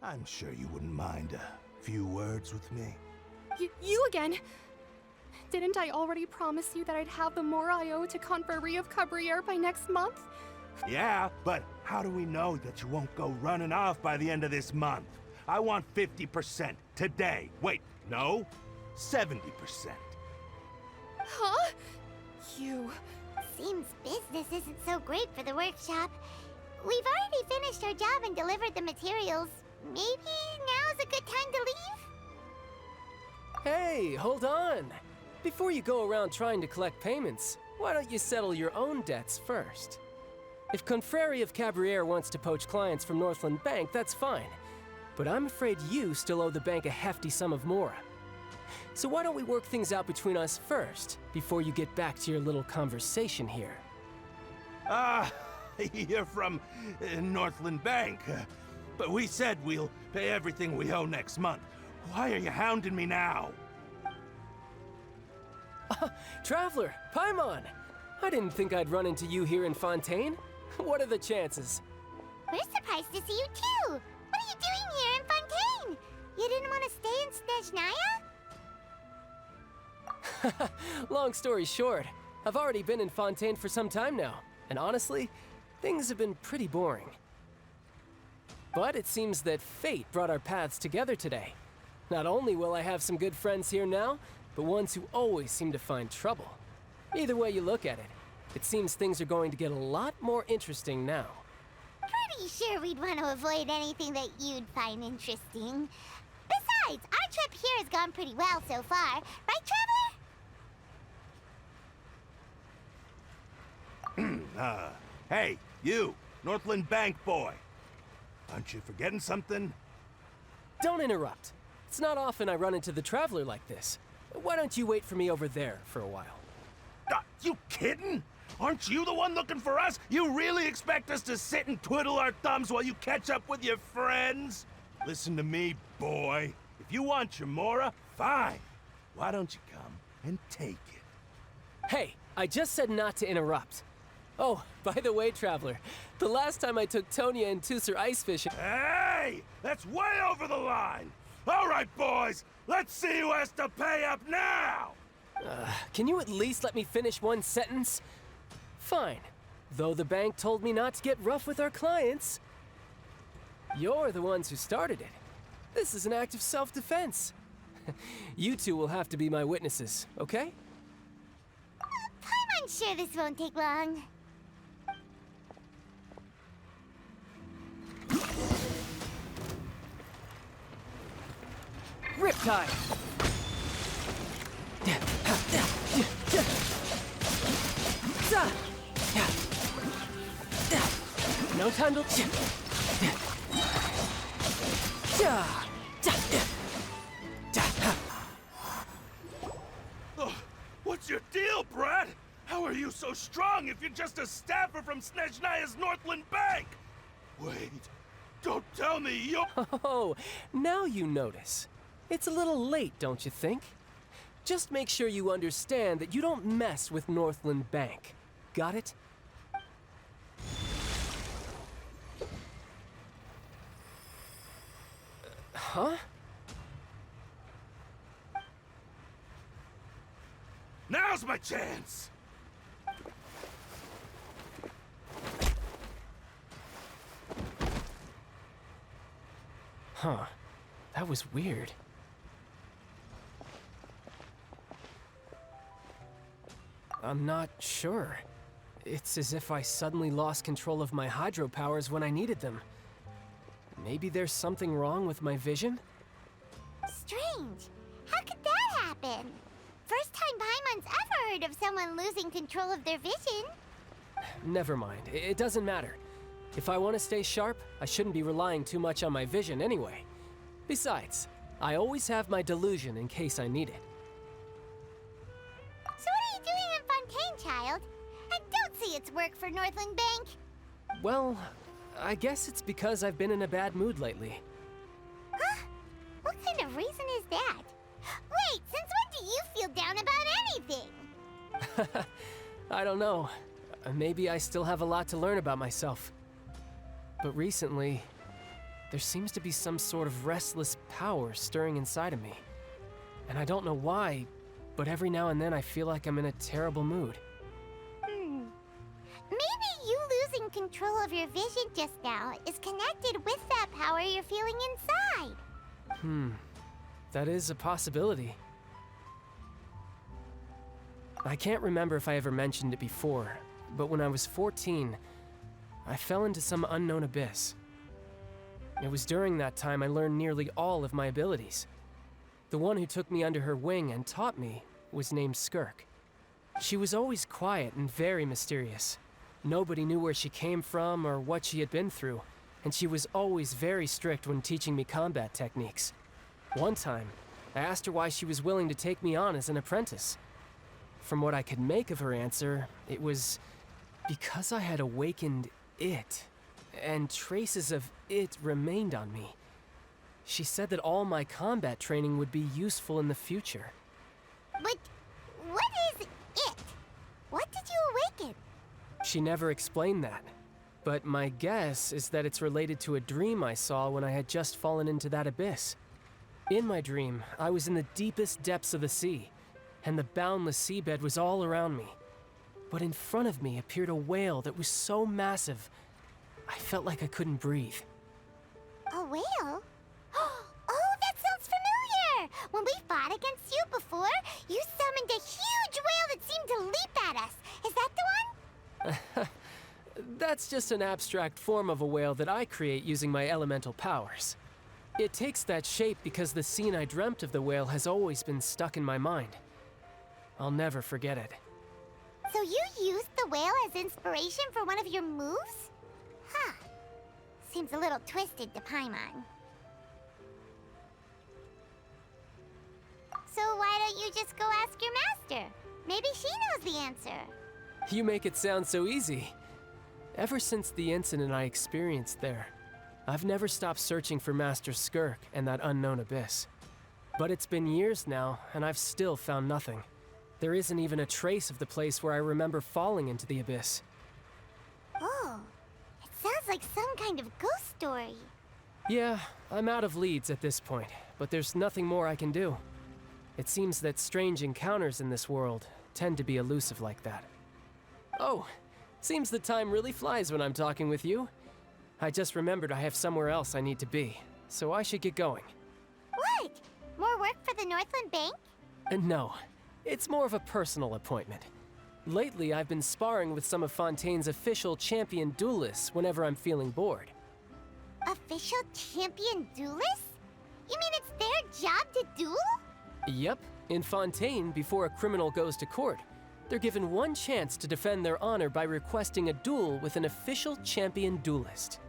I'm sure you wouldn't mind a few words with me. You again? Didn't I already promise you that I'd have the more I owe to Confrérie of Cabriere by next month? Yeah, but how do we know that you won't go running off by the end of this month? I want 50% today. Wait, no, 70%. Huh? You... Seems business isn't so great for the workshop. We've already finished our job and delivered the materials. Maybe now's a good time to leave? Hey, hold on. Before you go around trying to collect payments, why don't you settle your own debts first? If Confrérie of Cabriere wants to poach clients from Northland Bank, that's fine. But I'm afraid you still owe the bank a hefty sum of mora. So why don't we work things out between us first, before you get back to your little conversation here? You're from Northland Bank. But we said we'll pay everything we owe next month. Why are you hounding me now? Traveler, Paimon! I didn't think I'd run into you here in Fontaine. What are the chances? We're surprised to see you too! What are you doing here in Fontaine? You didn't want to stay in Snezhnaya? Long story short, I've already been in Fontaine for some time now, and honestly, things have been pretty boring. But it seems that fate brought our paths together today. Not only will I have some good friends here now, but ones who always seem to find trouble. Either way you look at it, it seems things are going to get a lot more interesting now. Pretty sure we'd want to avoid anything that you'd find interesting. Besides, our trip here has gone pretty well so far. Right, Traveler? Hey, you, Northland Bank boy. Aren't you forgetting something? Don't interrupt. It's not often I run into the Traveler like this. Why don't you wait for me over there for a while? You kidding? Aren't you the one looking for us? You really expect us to sit and twiddle our thumbs while you catch up with your friends? Listen to me, boy. If you want your mora, fine. Why don't you come and take it? Hey, I just said not to interrupt. Oh, by the way, Traveler, the last time I took Tonya and Tusser ice fishing... Hey! That's way over the line! All right, boys, let's see who has to pay up now! Can you at least let me finish one sentence? Fine. Though the bank told me not to get rough with our clients. You're the ones who started it. This is an act of self-defense. You two will have to be my witnesses, okay? I'm sure this won't take long. Riptide! No time to... What's your deal, Brad? How are you so strong if you're just a staffer from Snezhnaya's Northland Bank? Wait, don't tell me you're... Oh, now you notice. It's a little late, don't you think? Just make sure you understand that you don't mess with Northland Bank. Got it? Huh? Now's my chance! Huh. That was weird. I'm not sure. It's as if I suddenly lost control of my hydro powers when I needed them. Maybe there's something wrong with my vision? Strange. How could that happen? First time Paimon's ever heard of someone losing control of their vision. Never mind. It doesn't matter. If I want to stay sharp, I shouldn't be relying too much on my vision anyway. Besides, I always have my delusion in case I need it. So what are you doing in Fontaine, child? I don't see its work for Northland Bank. Well, I guess it's because I've been in a bad mood lately. Huh? What kind of reason is that? Wait, since when do you feel down about anything? I don't know. Maybe I still have a lot to learn about myself. But recently, there seems to be some sort of restless power stirring inside of me. And I don't know why, but every now and then I feel like I'm in a terrible mood. Maybe you losing control of your vision just now is connected with that power you're feeling inside. That is a possibility. I can't remember if I ever mentioned it before, but when I was 14, I fell into some unknown abyss. It was during that time I learned nearly all of my abilities. The one who took me under her wing and taught me was named Skirk. She was always quiet and very mysterious. Nobody knew where she came from or what she had been through, and she was always very strict when teaching me combat techniques. One time, I asked her why she was willing to take me on as an apprentice. From what I could make of her answer, it was because I had awakened it, and traces of it remained on me. She said that all my combat training would be useful in the future. But what is it? What did you awaken? She never explained that, but my guess is that it's related to a dream I saw when I had just fallen into that abyss. In my dream, I was in the deepest depths of the sea, and the boundless seabed was all around me. But in front of me appeared a whale that was so massive, I felt like I couldn't breathe. A whale? Oh, that sounds familiar! When we fought against you before, you summoned a huge whale that seemed to leap at us. Is that the one? That's just an abstract form of a whale that I create using my elemental powers. It takes that shape because the scene I dreamt of the whale has always been stuck in my mind. I'll never forget it. So you used the whale as inspiration for one of your moves? Huh. Seems a little twisted to Paimon. So why don't you just go ask your master? Maybe she knows the answer. You make it sound so easy. Ever since the incident I experienced there, I've never stopped searching for Master Skirk and that unknown abyss. But it's been years now, and I've still found nothing. There isn't even a trace of the place where I remember falling into the abyss. Oh, it sounds like some kind of ghost story. Yeah, I'm out of leads at this point, but there's nothing more I can do. It seems that strange encounters in this world tend to be elusive like that. Oh, seems the time really flies when I'm talking with you. I just remembered I have somewhere else I need to be, so I should get going. What? More work for the Northland Bank? No, it's more of a personal appointment. Lately, I've been sparring with some of Fontaine's official champion duelists whenever I'm feeling bored. Official champion duelists? You mean it's their job to duel? Yep, in Fontaine, before a criminal goes to court, they're given one chance to defend their honor by requesting a duel with an official champion duelist.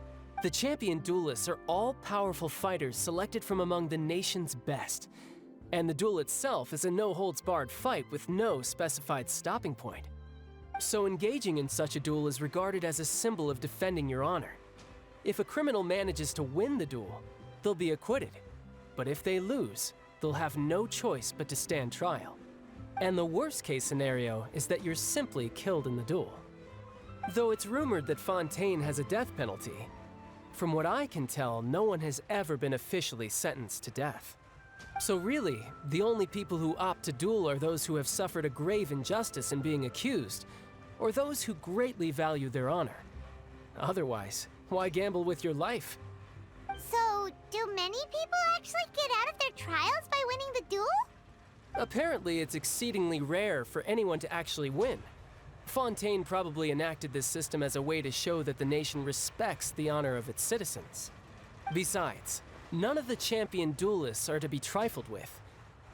The champion duelists are all-powerful fighters selected from among the nation's best. And the duel itself is a no-holds-barred fight with no specified stopping point. So engaging in such a duel is regarded as a symbol of defending your honor. If a criminal manages to win the duel, they'll be acquitted. But if they lose, they'll have no choice but to stand trial. And the worst-case scenario is that you're simply killed in the duel. Though it's rumored that Fontaine has a death penalty, from what I can tell, no one has ever been officially sentenced to death. So really, the only people who opt to duel are those who have suffered a grave injustice in being accused, or those who greatly value their honor. Otherwise, why gamble with your life? So, do many people actually get out of their trials by winning the duel? Apparently, it's exceedingly rare for anyone to actually win. Fontaine probably enacted this system as a way to show that the nation respects the honor of its citizens. Besides, none of the champion duelists are to be trifled with,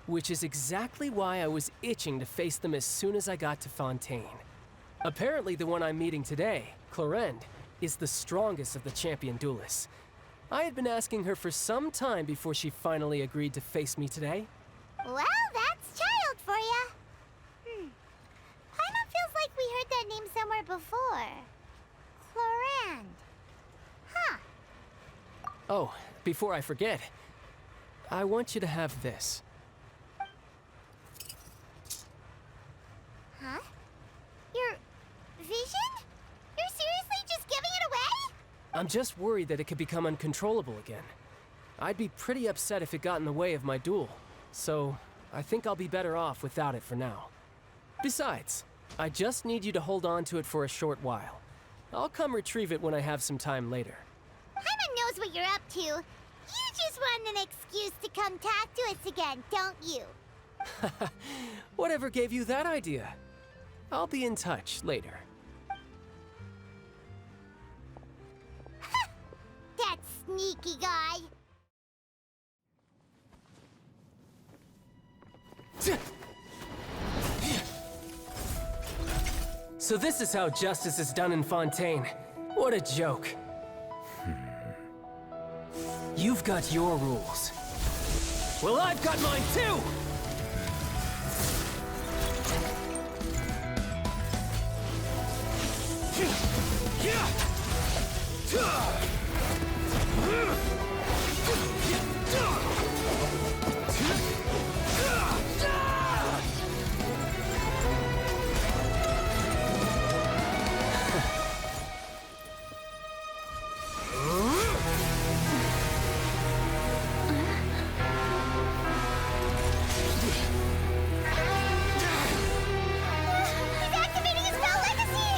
which is exactly why I was itching to face them as soon as I got to Fontaine. Apparently, the one I'm meeting today, Clorinde, is the strongest of the champion duelists. I had been asking her for some time before she finally agreed to face me today. Well, that's Childe for ya. Paimon feels like we heard that name somewhere before. Clorinde. Huh. Oh, before I forget, I want you to have this. Huh? Your vision? You're seriously just giving it away? I'm just worried that it could become uncontrollable again. I'd be pretty upset if it got in the way of my duel, so I think I'll be better off without it for now. Besides, I just need you to hold on to it for a short while. I'll come retrieve it when I have some time later. Paimon knows what you're up to. You just want an excuse to come talk to us again, don't you? Whatever gave you that idea? I'll be in touch later. That sneaky guy. So this is how justice is done in Fontaine. What a joke. You've got your rules. Well, I've got mine too! He's activating his spell legacy!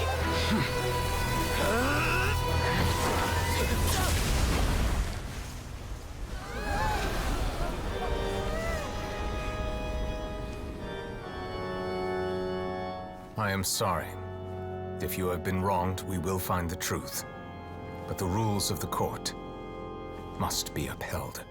I am sorry. If you have been wronged, we will find the truth. But the rules of the court must be upheld.